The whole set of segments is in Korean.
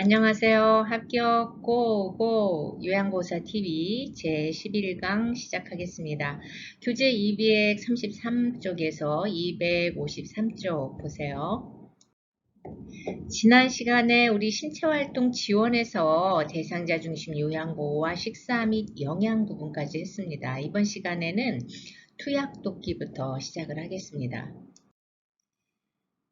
안녕하세요. 합격 고고 요양보호사 TV 제11강 시작하겠습니다. 교재 233쪽에서 253쪽 보세요. 지난 시간에 우리 신체활동 지원에서 대상자 중심 요양보호와 식사 및 영양 부분까지 했습니다. 이번 시간에는 투약독기부터 시작을 하겠습니다.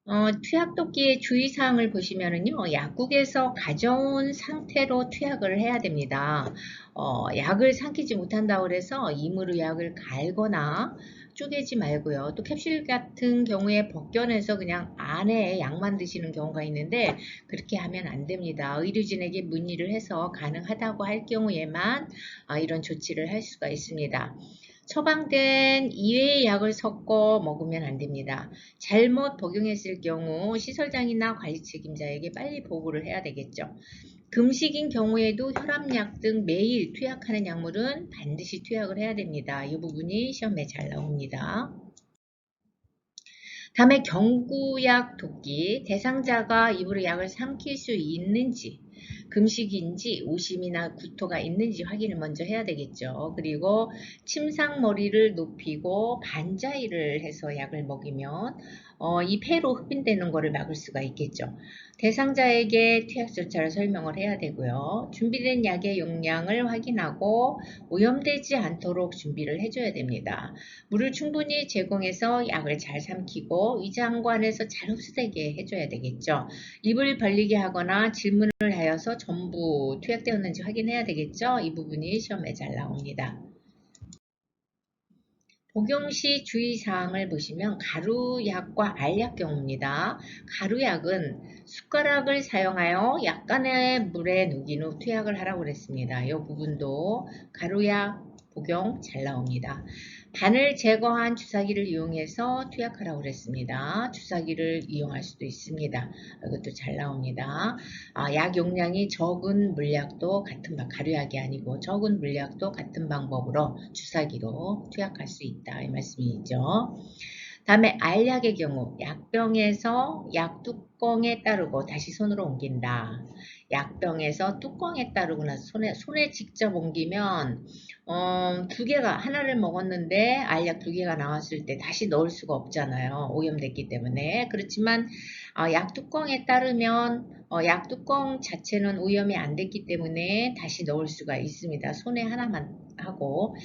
투약독기의 주의사항을 보시면은요, 약국에서 가져온 상태로 투약을 해야 됩니다. 약을 삼키지 못한다고 해서 임으로 약을 갈거나 쪼개지 말고요. 또 캡슐 같은 경우에 벗겨내서 그냥 안에 약만 드시는 경우가 있는데 그렇게 하면 안 됩니다. 의료진에게 문의를 해서 가능하다고 할 경우에만 이런 조치를 할 수가 있습니다. 처방된 이외의 약을 섞어 먹으면 안 됩니다. 잘못 복용했을 경우 시설장이나 관리 책임자에게 빨리 보고를 해야 되겠죠. 금식인 경우에도 혈압약 등 매일 투약하는 약물은 반드시 투약을 해야 됩니다. 이 부분이 시험에 잘 나옵니다. 다음에 경구약 돕기, 대상자가 입으로 약을 삼킬 수 있는지, 금식인지 오심이나 구토가 있는지 확인을 먼저 해야 되겠죠. 그리고 침상머리를 높이고 반자위를 해서 약을 먹이면 이 폐로 흡인되는 것을 막을 수가 있겠죠. 대상자에게 투약 절차를 설명을 해야 되고요. 준비된 약의 용량을 확인하고 오염되지 않도록 준비를 해줘야 됩니다. 물을 충분히 제공해서 약을 잘 삼키고 위장관에서 잘 흡수되게 해줘야 되겠죠. 입을 벌리게 하거나 질문을 하여서 전부 투약되었는지 확인해야 되겠죠. 이 부분이 시험에 잘 나옵니다. 복용 시 주의사항을 보시면 가루약과 알약 경우입니다. 가루약은 숟가락을 사용하여 약간의 물에 녹인 후 투약을 하라고 그랬습니다. 이 부분도 가루약 복용 잘 나옵니다. 반을 제거한 주사기를 이용해서 투약하라고 그랬습니다. 주사기를 이용할 수도 있습니다. 이것도 잘 나옵니다. 약 용량이 적은 물약도 같은 가루약이 아니고 적은 물약도 같은 방법으로 주사기로 투약할 수 있다 이 말씀이죠. 다음에 알약의 경우 약병에서 약 뚜껑에 따르고 다시 손으로 옮긴다. 약병에서 뚜껑에 따르고 나서 손에 직접 옮기면 두 개가 하나를 먹었는데 알약 두 개가 나왔을 때 다시 넣을 수가 없잖아요. 오염됐기 때문에. 그렇지만 약 뚜껑에 따르면 약 뚜껑 자체는 오염이 안 됐기 때문에 다시 넣을 수가 있습니다. 손에 하나만 하고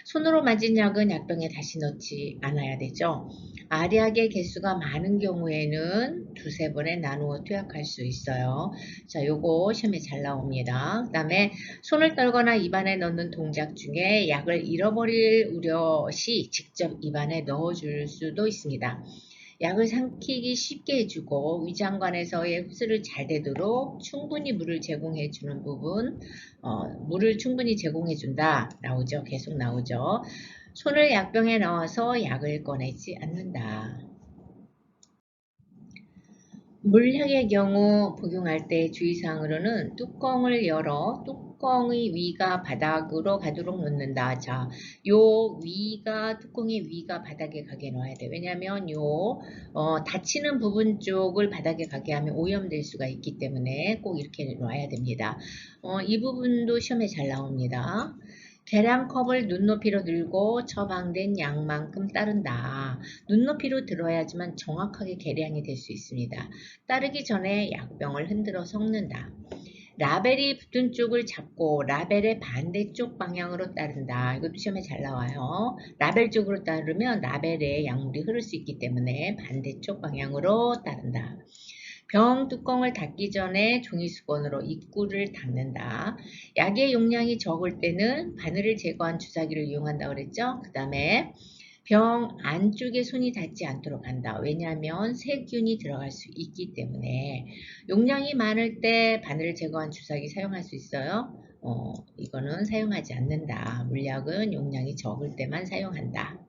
손으로 만진 약은 약병에 다시 넣지 않아야 되죠. 알약의 개수가 많은 경우에는 두세 번에 나누어 투약할 수 있어요. 자, 요거 시험에 잘 나옵니다. 그 다음에 손을 떨거나 입안에 넣는 동작 중에 약을 잃어버릴 우려 시 직접 입안에 넣어줄 수도 있습니다. 약을 삼키기 쉽게 해주고 위장관에서의 흡수를 잘 되도록 충분히 물을 제공해주는 부분, 물을 충분히 제공해준다 나오죠. 계속 나오죠. 손을 약병에 넣어서 약을 꺼내지 않는다. 물약의 경우 복용할 때 주의사항으로는 뚜껑을 열어 뚜껑의 위가 바닥으로 가도록 놓는다. 자, 요 위가 뚜껑의 위가 바닥에 가게 넣어야 돼. 왜냐하면 닫히는 부분 쪽을 바닥에 가게 하면 오염될 수가 있기 때문에 꼭 이렇게 놔야 됩니다. 이 부분도 시험에 잘 나옵니다. 계량컵을 눈높이로 들고 처방된 양만큼 따른다. 눈높이로 들어야지만 정확하게 계량이 될 수 있습니다. 따르기 전에 약병을 흔들어 섞는다. 라벨이 붙은 쪽을 잡고 라벨의 반대쪽 방향으로 따른다. 이것도 시험에 잘 나와요. 라벨 쪽으로 따르면 라벨에 약물이 흐를 수 있기 때문에 반대쪽 방향으로 따른다. 병 뚜껑을 닫기 전에 종이수건으로 입구를 닦는다. 약의 용량이 적을 때는 바늘을 제거한 주사기를 이용한다고 그랬죠. 그 다음에 병 안쪽에 손이 닿지 않도록 한다. 왜냐하면 세균이 들어갈 수 있기 때문에 용량이 많을 때 바늘을 제거한 주사기 사용할 수 있어요. 이거는 사용하지 않는다. 물약은 용량이 적을 때만 사용한다.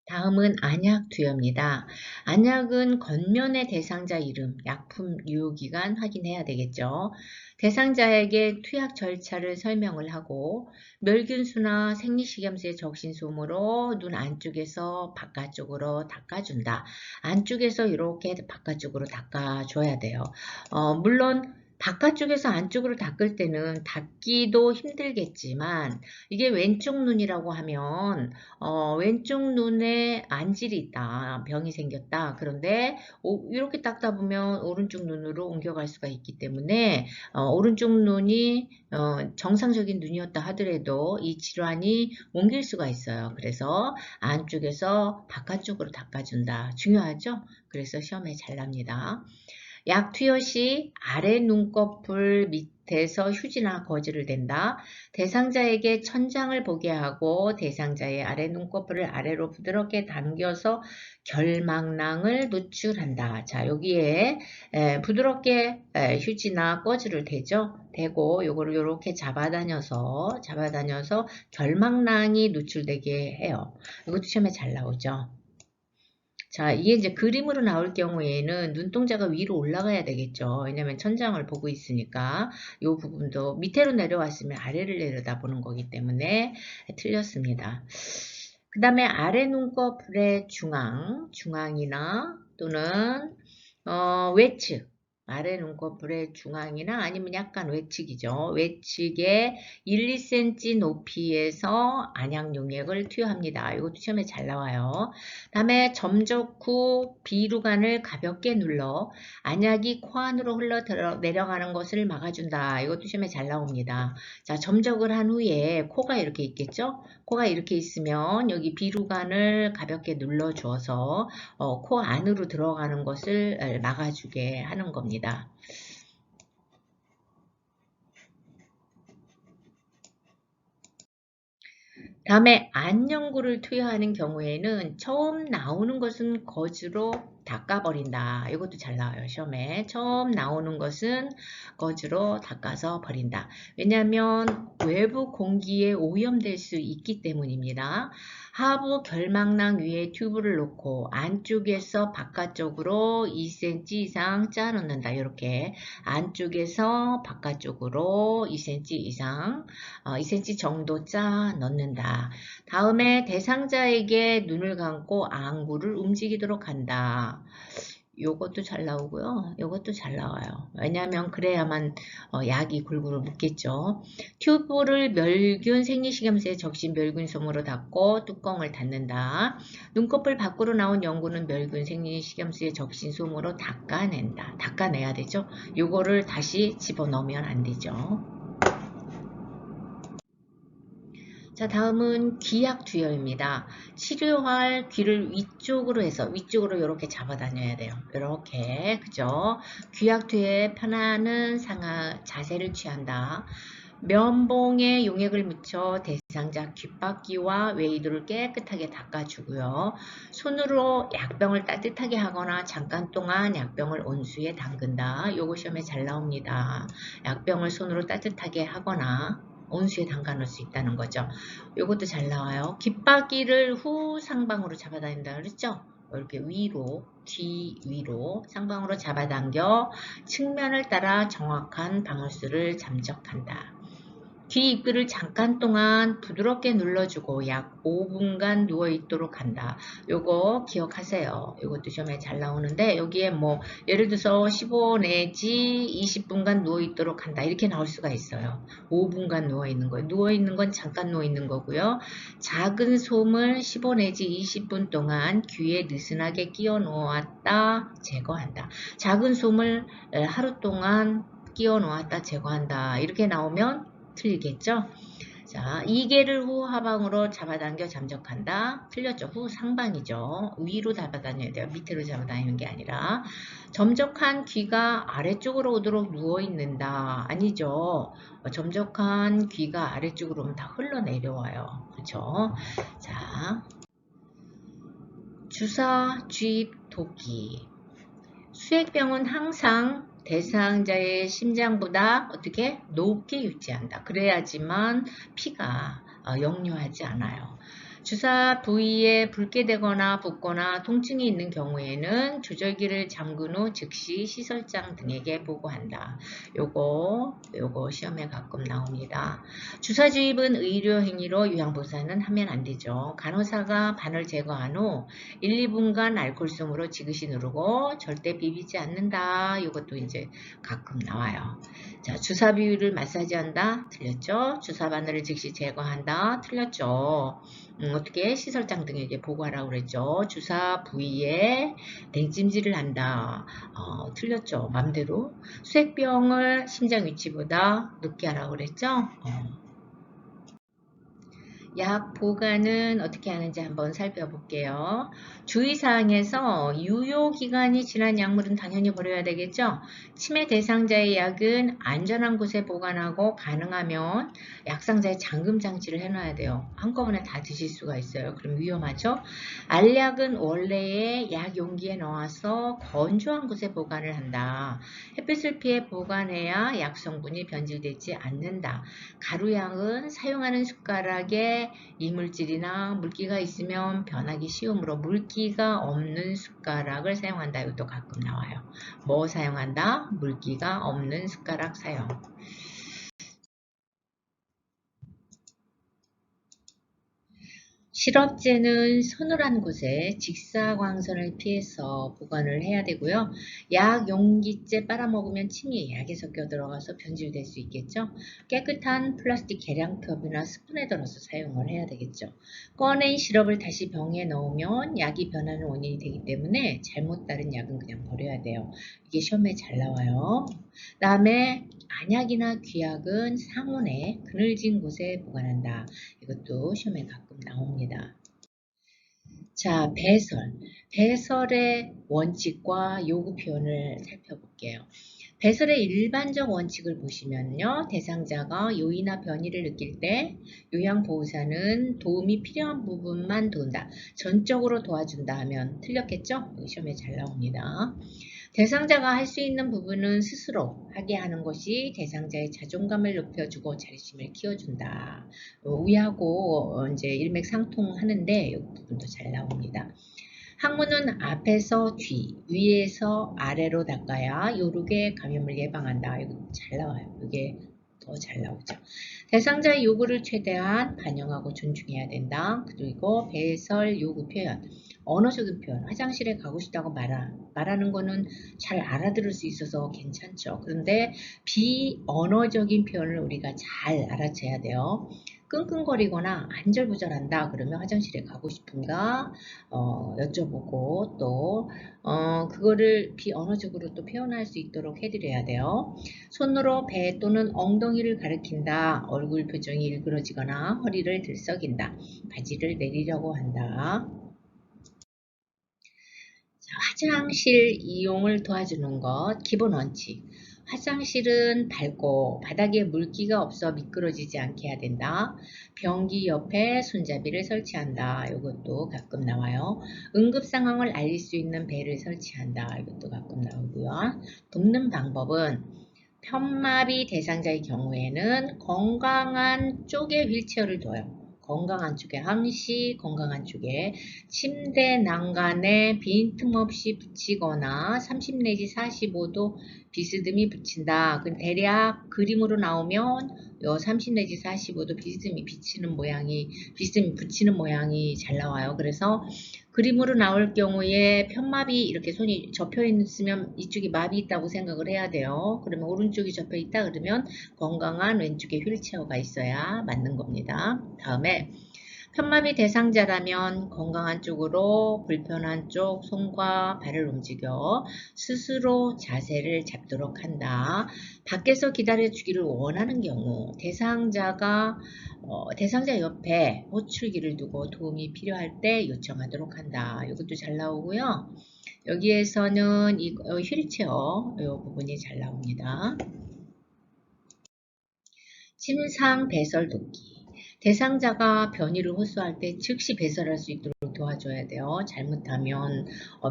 다음은 안약 투여입니다. 안약은 겉면의 대상자 이름, 약품 유효기간 확인해야 되겠죠. 대상자에게 투약 절차를 설명을 하고 멸균수나 생리식염수의 적신솜으로 눈 안쪽에서 바깥쪽으로 닦아준다. 안쪽에서 이렇게 바깥쪽으로 닦아줘야 돼요. 물론 바깥쪽에서 안쪽으로 닦을 때는 닦기도 힘들겠지만 이게 왼쪽 눈이라고 하면 왼쪽 눈에 안질이 있다. 병이 생겼다. 그런데 이렇게 닦다 보면 오른쪽 눈으로 옮겨갈 수가 있기 때문에 오른쪽 눈이 정상적인 눈이었다 하더라도 이 질환이 옮길 수가 있어요. 그래서 안쪽에서 바깥쪽으로 닦아준다. 중요하죠? 그래서 시험에 잘 납니다. 약 투여 시 아래 눈꺼풀 밑에서 휴지나 거즈를 댄다. 대상자에게 천장을 보게 하고 대상자의 아래 눈꺼풀을 아래로 부드럽게 당겨서 결막낭을 노출한다. 자, 여기에 부드럽게 휴지나 거즈를 대죠. 대고 요거를 이렇게 잡아다녀서 결막낭이 노출되게 해요. 이것도 시험에 잘 나오죠. 자, 이게 이제 그림으로 나올 경우에는 눈동자가 위로 올라가야 되겠죠. 왜냐면 천장을 보고 있으니까 이 부분도 밑으로 내려왔으면 아래를 내려다보는 거기 때문에 틀렸습니다. 그 다음에 아래 눈꺼풀의 중앙이나 또는 외측, 아래 눈꺼풀의 중앙이나 아니면 약간 외측이죠. 외측에 1, 2cm 높이에서 안약 용액을 투여합니다. 이것도 시험에 잘 나와요. 다음에 점적 후 비루관을 가볍게 눌러 안약이 코 안으로 흘러 내려가는 것을 막아준다. 이것도 시험에 잘 나옵니다. 자, 점적을 한 후에 코가 이렇게 있겠죠? 코가 이렇게 있으면 여기 비루관을 가볍게 눌러 주어서 코 안으로 들어가는 것을 막아주게 하는 겁니다. 다음에 안연고를 투여하는 경우에는 처음 나오는 것은 거즈로 닦아버린다. 이것도 잘 나와요. 시험에. 처음 나오는 것은 거즈로 닦아서 버린다. 왜냐하면 외부 공기에 오염될 수 있기 때문입니다. 하부 결막낭 위에 튜브를 놓고 안쪽에서 바깥쪽으로 2cm 이상 짜 놓는다. 이렇게 안쪽에서 바깥쪽으로 2cm 이상 2cm 정도 짜 넣는다. 다음에 대상자에게 눈을 감고 안구를 움직이도록 한다. 요것도 잘 나오고요. 요것도 잘 나와요. 왜냐하면 그래야만 약이 골고루 묻겠죠. 튜브를 멸균 생리식염수에 적신 멸균솜으로 닦고 뚜껑을 닫는다. 눈꺼풀 밖으로 나온 연고는 멸균 생리식염수에 적신 솜으로 닦아내야 되죠. 요거를 다시 집어넣으면 안 되죠. 자, 다음은 귀약 투여입니다. 치료할 귀를 위쪽으로 해서 위쪽으로 이렇게 잡아 다녀야 돼요. 이렇게, 그죠? 귀약 투여에 편안한 자세를 취한다. 면봉에 용액을 묻혀 대상자 귓바퀴와 웨이도를 깨끗하게 닦아주고요. 손으로 약병을 따뜻하게 하거나 잠깐 동안 약병을 온수에 담근다. 요거 시험에 잘 나옵니다. 약병을 손으로 따뜻하게 하거나 온수에 담가 놓을 수 있다는 거죠. 요것도 잘 나와요. 귓바퀴를 후 상방으로 잡아다닌다 그랬죠? 이렇게 위로, 뒤 위로 상방으로 잡아당겨 측면을 따라 정확한 방울수를 잠적한다. 귀 입구를 잠깐 동안 부드럽게 눌러주고 약 5분간 누워있도록 한다. 요거 기억하세요. 요것도 시험에 잘 나오는데 여기에 뭐 예를 들어서 15 내지 20분간 누워있도록 한다. 이렇게 나올 수가 있어요. 5분간 누워있는 거예요. 누워있는 건 잠깐 누워있는 거고요. 작은 솜을 15 내지 20분 동안 귀에 느슨하게 끼워 놓았다 제거한다. 작은 솜을 하루 동안 끼워 놓았다 제거한다. 이렇게 나오면 틀리겠죠? 자, 2개를 후 하방으로 잡아당겨 잠적한다. 틀렸죠? 후 상방이죠. 위로 잡아다녀야 돼요. 밑으로 잡아다니는 게 아니라. 점적한 귀가 아래쪽으로 오도록 누워있는다. 아니죠. 점적한 귀가 아래쪽으로 오면 다 흘러내려와요. 그렇죠? 자, 주사, 주입, 도기. 수액병은 항상 대상자의 심장보다 어떻게 높게 유지한다. 그래야지만 피가 역류하지 않아요. 주사 부위에 붉게 되거나 붓거나 통증이 있는 경우에는 조절기를 잠근 후 즉시 시설장 등에게 보고한다. 요거 시험에 가끔 나옵니다. 주사 주입은 의료 행위로 요양보사는 하면 안 되죠. 간호사가 바늘 제거한 후 1, 2분간 알코올솜으로 지그시 누르고 절대 비비지 않는다. 이것도 이제 가끔 나와요. 자, 주사 비위를 마사지한다. 틀렸죠? 주사 바늘을 즉시 제거한다. 틀렸죠? 어떻게 시설장 등에게 보고하라고 그랬죠? 주사 부위에 냉찜질을 한다. 틀렸죠? 맘대로. 수액병을 심장 위치보다 높게 하라고 그랬죠? 약 보관은 어떻게 하는지 한번 살펴볼게요. 주의사항에서 유효기간이 지난 약물은 당연히 버려야 되겠죠. 치매 대상자의 약은 안전한 곳에 보관하고 가능하면 약상자에 잠금 장치를 해놔야 돼요. 한꺼번에 다 드실 수가 있어요. 그럼 위험하죠. 알약은 원래의 약 용기에 넣어서 건조한 곳에 보관을 한다. 햇빛을 피해 보관해야 약 성분이 변질되지 않는다. 가루약은 사용하는 숟가락에 이물질이나 물기가 있으면 변하기 쉬우므로 물기가 없는 숟가락을 사용한다. 이것도 가끔 나와요. 뭐 사용한다? 물기가 없는 숟가락 사용. 실업제는 서늘한 곳에 직사광선을 피해서 보관을 해야 되고요. 약 용기째 빨아먹으면 침이 약에 섞여 들어가서 변질될 수 있겠죠. 깨끗한 플라스틱 계량컵이나 스푼에 덜어서 사용을 해야 되겠죠. 꺼낸 시럽을 다시 병에 넣으면 약이 변하는 원인이 되기 때문에 잘못 따른 약은 그냥 버려야 돼요. 이게 시험에 잘 나와요. 다음에 안약이나 귀약은 상온에 그늘진 곳에 보관한다. 이것도 시험에 가끔 나옵니다. 자, 배설. 배설의 원칙과 요구 표현을 살펴볼게요. 배설의 일반적 원칙을 보시면요. 대상자가 요이나 변이를 느낄 때 요양보호사는 도움이 필요한 부분만 도운다. 전적으로 도와준다 하면 틀렸겠죠? 시험에 잘 나옵니다. 대상자가 할 수 있는 부분은 스스로 하게 하는 것이 대상자의 자존감을 높여주고 자립심을 키워준다. 위하고 이제 일맥상통하는데 이 부분도 잘 나옵니다. 항문은 앞에서 뒤, 위에서 아래로 닦아야 요룩의 감염을 예방한다. 이거 잘 나와요. 이게 더 잘 나오죠. 대상자의 요구를 최대한 반영하고 존중해야 된다. 그리고 배설 요구 표현. 언어적인 표현, 화장실에 가고 싶다고 말하는 거는 잘 알아들을 수 있어서 괜찮죠. 그런데 비언어적인 표현을 우리가 잘 알아채야 돼요. 끙끙거리거나 안절부절한다 그러면 화장실에 가고 싶은가 여쭤보고 또 그거를 비언어적으로 또 표현할 수 있도록 해드려야 돼요. 손으로 배 또는 엉덩이를 가리킨다. 얼굴 표정이 일그러지거나 허리를 들썩인다. 바지를 내리려고 한다. 화장실 이용을 도와주는 것 기본 원칙. 화장실은 밝고 바닥에 물기가 없어 미끄러지지 않게 해야 된다. 변기 옆에 손잡이를 설치한다. 이것도 가끔 나와요. 응급 상황을 알릴 수 있는 벨을 설치한다. 이것도 가끔 나오고요. 돕는 방법은 편마비 대상자의 경우에는 건강한 쪽에 휠체어를 둬요. 건강한 쪽에 항시 건강한 쪽에 침대 난간에 빈틈없이 붙이거나 30 내지 45도 비스듬히 붙인다. 대략 그림으로 나오면 요 30 내지 45도 비스듬히 붙이는 모양이 잘 나와요. 그래서 그림으로 나올 경우에 편마비 이렇게 손이 접혀 있으면 이쪽이 마비 있다고 생각을 해야 돼요. 그러면 오른쪽이 접혀 있다 그러면 건강한 왼쪽에 휠체어가 있어야 맞는 겁니다. 다음에 편마비 대상자라면 건강한 쪽으로 불편한 쪽 손과 발을 움직여 스스로 자세를 잡도록 한다. 밖에서 기다려주기를 원하는 경우 대상자 옆에 호출기를 두고 도움이 필요할 때 요청하도록 한다. 이것도 잘 나오고요. 여기에서는 이 휠체어 이 부분이 잘 나옵니다. 침상 배설 돕기. 대상자가 변이를 호소할 때 즉시 배설할 수 있도록 도와줘야 돼요. 잘못하면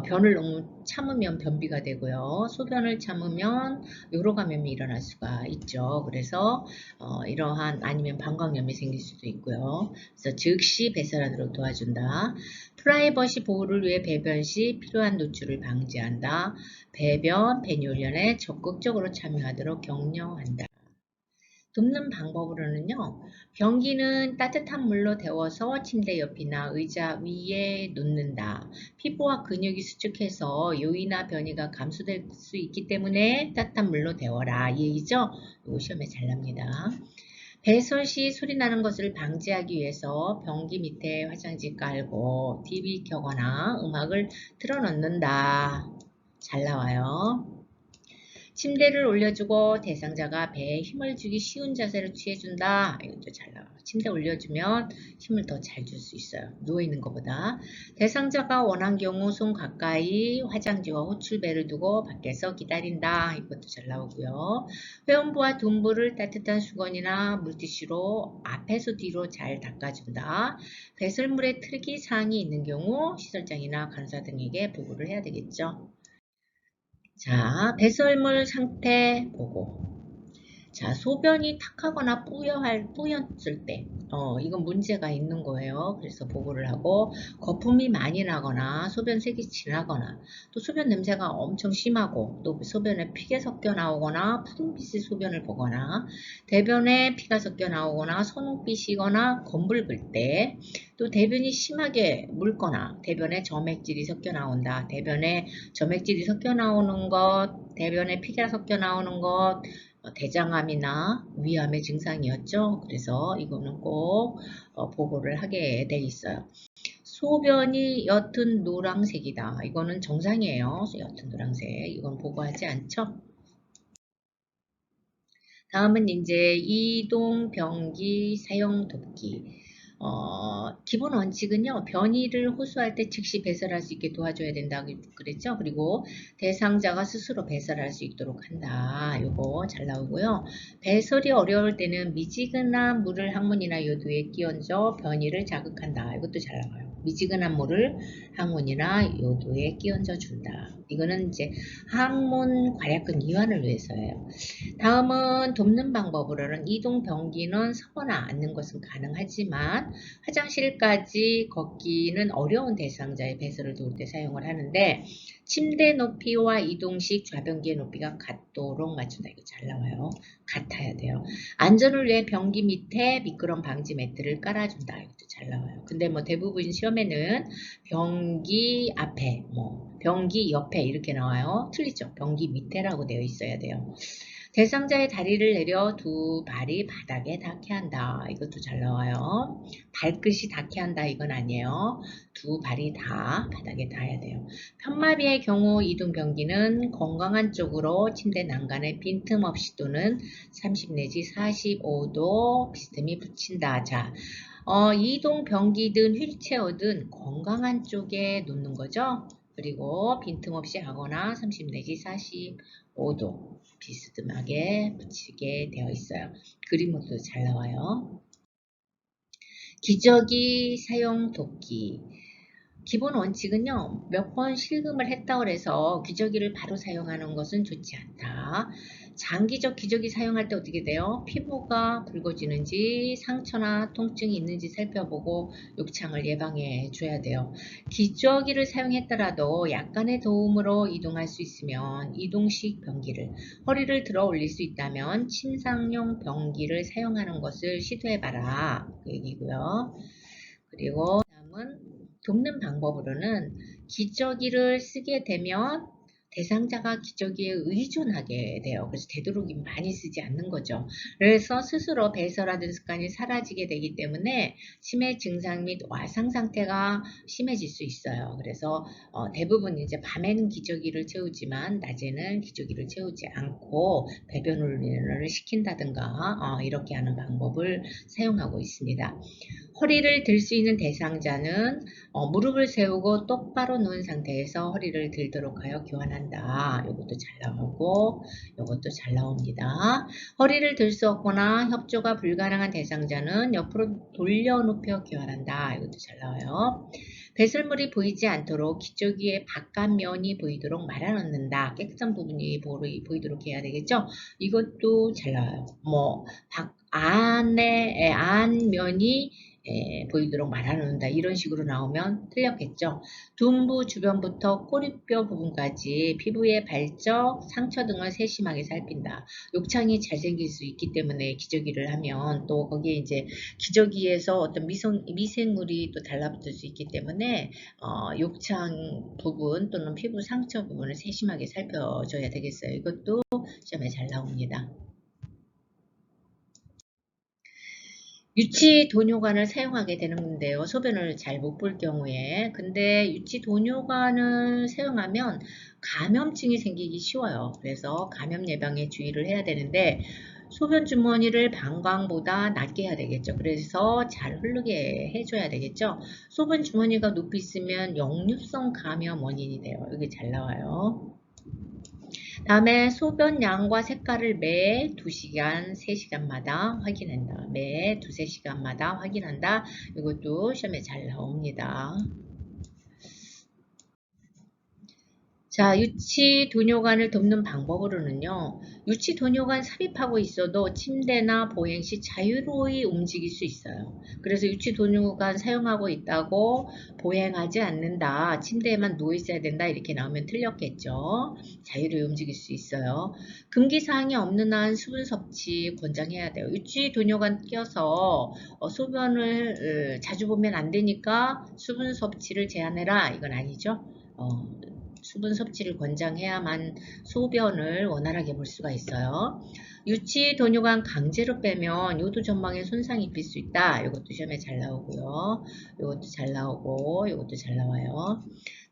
변을 너무 참으면 변비가 되고요. 소변을 참으면 요로 감염이 일어날 수가 있죠. 그래서 이러한 아니면 방광염이 생길 수도 있고요. 그래서 즉시 배설하도록 도와준다. 프라이버시 보호를 위해 배변 시 필요한 노출을 방지한다. 배변, 배뇨련에 적극적으로 참여하도록 격려한다. 돕는 방법으로는요. 변기는 따뜻한 물로 데워서 침대 옆이나 의자 위에 놓는다. 피부와 근육이 수축해서 요이나 변이가 감소될 수 있기 때문에 따뜻한 물로 데워라. 이 얘기죠? 이거 시험에 잘 납니다. 배설 시 소리 나는 것을 방지하기 위해서 변기 밑에 화장지 깔고 TV 켜거나 음악을 틀어놓는다. 잘 나와요. 침대를 올려주고 대상자가 배에 힘을 주기 쉬운 자세를 취해준다. 이것도 잘 나와요. 침대 올려주면 힘을 더 잘 줄 수 있어요. 누워있는 것보다. 대상자가 원한 경우 손 가까이 화장지와 호출배를 두고 밖에서 기다린다. 이것도 잘 나오고요. 회원부와 둔부를 따뜻한 수건이나 물티슈로 앞에서 뒤로 잘 닦아준다. 배설물에 특이사항이 있는 경우 시설장이나 간호사 등에게 보고를 해야 되겠죠. 자, 배설물 상태 보고. 자, 소변이 탁하거나 뿌였을 때, 이건 문제가 있는 거예요. 그래서 보고를 하고, 거품이 많이 나거나, 소변 색이 진하거나, 또 소변 냄새가 엄청 심하고, 또 소변에 피가 섞여 나오거나, 푸른빛의 소변을 보거나, 대변에 피가 섞여 나오거나, 선홍빛이거나, 검붉을 때, 또 대변이 심하게 묽거나, 대변에 점액질이 섞여 나온다. 대변에 점액질이 섞여 나오는 것, 대변에 피가 섞여 나오는 것, 대장암이나 위암의 증상이었죠. 그래서 이거는 꼭 보고를 하게 돼 있어요. 소변이 옅은 노란색이다. 이거는 정상이에요. 옅은 노란색. 이건 보고하지 않죠. 다음은 이제 이동 변기 사용 돕기. 기본 원칙은요, 변이를 호소할 때 즉시 배설할 수 있게 도와줘야 된다고 그랬죠. 그리고 대상자가 스스로 배설할 수 있도록 한다. 요거 잘 나오고요. 배설이 어려울 때는 미지근한 물을 항문이나 요도에 끼얹어 변이를 자극한다. 이것도 잘 나와요. 미지근한 물을 항문이나 요도에 끼얹어 준다. 이거는 이제 항문 괄약근 이완을 위해서예요. 다음은 돕는 방법으로는 이동 변기는 서거나 앉는 것은 가능하지만 화장실까지 걷기는 어려운 대상자의 배설을 도울 때 사용을 하는데 침대 높이와 이동식 좌변기의 높이가 같도록 맞춘다. 이거 잘 나와요. 같아야 돼요. 안전을 위해 변기 밑에 미끄럼 방지 매트를 깔아준다. 이것도 잘 나와요. 근데 뭐 대부분 시험에는 변기 앞에, 변기 옆에 이렇게 나와요. 틀리죠? 변기 밑에라고 되어 있어야 돼요. 대상자의 다리를 내려 두 발이 바닥에 닿게 한다. 이것도 잘 나와요. 발끝이 닿게 한다. 이건 아니에요. 두 발이 다 바닥에 닿아야 돼요. 편마비의 경우 이동 변기는 건강한 쪽으로 침대 난간에 빈틈없이 또는 30 내지 45도 비스듬히 붙인다. 자, 이동 변기든 휠체어든 건강한 쪽에 놓는 거죠. 그리고 빈틈없이 하거나 30 내지 45도 비스듬하게 붙이게 되어 있어요. 그림으로도 잘 나와요. 기저귀 사용 돕기. 기본 원칙은요. 몇 번 실금을 했다고 해서 기저귀를 바로 사용하는 것은 좋지 않다. 장기적 기저귀 사용할 때 어떻게 돼요? 피부가 붉어지는지 상처나 통증이 있는지 살펴보고 욕창을 예방해 줘야 돼요. 기저귀를 사용했더라도 약간의 도움으로 이동할 수 있으면 이동식 변기를, 허리를 들어 올릴 수 있다면 침상용 변기를 사용하는 것을 시도해봐라. 그 얘기고요. 그리고 다음은 돕는 방법으로는 기저귀를 쓰게 되면 대상자가 기저귀에 의존하게 돼요. 그래서 되도록이면 많이 쓰지 않는 거죠. 그래서 스스로 배설하던 습관이 사라지게 되기 때문에 치매 증상 및 와상 상태가 심해질 수 있어요. 그래서 대부분 이제 밤에는 기저귀를 채우지만 낮에는 기저귀를 채우지 않고 배변 훈련을 시킨다든가 이렇게 하는 방법을 사용하고 있습니다. 허리를 들 수 있는 대상자는 무릎을 세우고 똑바로 누운 상태에서 허리를 들도록 하여 교환한다. 이것도 잘 나오고 이것도 잘 나옵니다. 허리를 들 수 없거나 협조가 불가능한 대상자는 옆으로 돌려 눕혀 교환한다. 이것도 잘 나와요. 배설물이 보이지 않도록 기저귀의 바깥면이 보이도록 말아 넣는다. 깨끗한 부분이 보이도록 해야 되겠죠. 이것도 잘 나와요. 안면이 보이도록 말아놓는다. 이런 식으로 나오면 틀렸겠죠. 둔부 주변부터 꼬리뼈 부분까지 피부의 발적, 상처 등을 세심하게 살핀다. 욕창이 잘생길 수 있기 때문에 기저귀를 하면 또 거기에 이제 기저귀에서 어떤 미생물이 또 달라붙을 수 있기 때문에 욕창 부분 또는 피부 상처 부분을 세심하게 살펴줘야 되겠어요. 이것도 시험에 잘 나옵니다. 유치 도뇨관을 사용하게 되는데요. 소변을 잘 못 볼 경우에. 근데 유치 도뇨관을 사용하면 감염증이 생기기 쉬워요. 그래서 감염 예방에 주의를 해야 되는데 소변 주머니를 방광보다 낮게 해야 되겠죠. 그래서 잘 흐르게 해줘야 되겠죠. 소변 주머니가 높이 있으면 역류성 감염 원인이 돼요. 여기 잘 나와요. 다음에 소변 양과 색깔을 매 2시간, 3시간마다 확인한다. 매 2, 3시간마다 확인한다. 이것도 시험에 잘 나옵니다. 자, 유치 도뇨관을 돕는 방법으로는요. 유치 도뇨관 삽입하고 있어도 침대나 보행 시 자유로이 움직일 수 있어요. 그래서 유치 도뇨관 사용하고 있다고 보행하지 않는다. 침대에만 누워 있어야 된다. 이렇게 나오면 틀렸겠죠. 자유로이 움직일 수 있어요. 금기사항이 없는 한 수분 섭취 권장해야 돼요. 유치 도뇨관 껴서 소변을 자주 보면 안 되니까 수분 섭취를 제한해라. 이건 아니죠. 수분 섭취를 권장해야만 소변을 원활하게 볼 수가 있어요. 유치 도뇨관 강제로 빼면 요도 전망에 손상이 입힐 수 있다. 이것도 시험에 잘 나오고요. 이것도 잘 나오고 이것도 잘 나와요.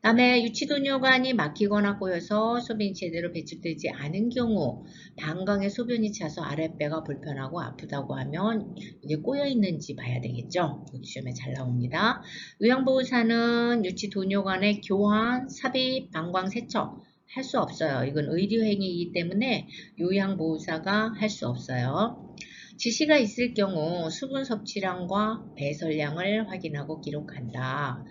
다음에 유치 도뇨관이 막히거나 꼬여서 소변이 제대로 배출되지 않은 경우 방광에 소변이 차서 아랫배가 불편하고 아프다고 하면 이게 꼬여 있는지 봐야 되겠죠. 이것도 시험에 잘 나옵니다. 요양보호사는 유치 도뇨관의 교환, 삽입, 방광 세척 할 수 없어요. 이건 의료행위이기 때문에 요양보호사가 할 수 없어요. 지시가 있을 경우 수분 섭취량과 배설량을 확인하고 기록한다.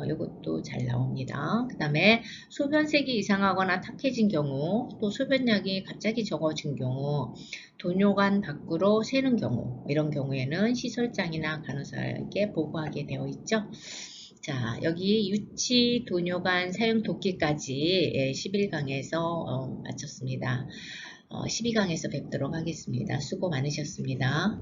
이것도 잘 나옵니다. 그 다음에 소변색이 이상하거나 탁해진 경우, 또 소변량이 갑자기 적어진 경우, 도뇨관 밖으로 새는 경우, 이런 경우에는 시설장이나 간호사에게 보고하게 되어 있죠. 자, 여기 유치 도뇨관 사용 돕기까지 11강에서 마쳤습니다. 12강에서 뵙도록 하겠습니다. 수고 많으셨습니다.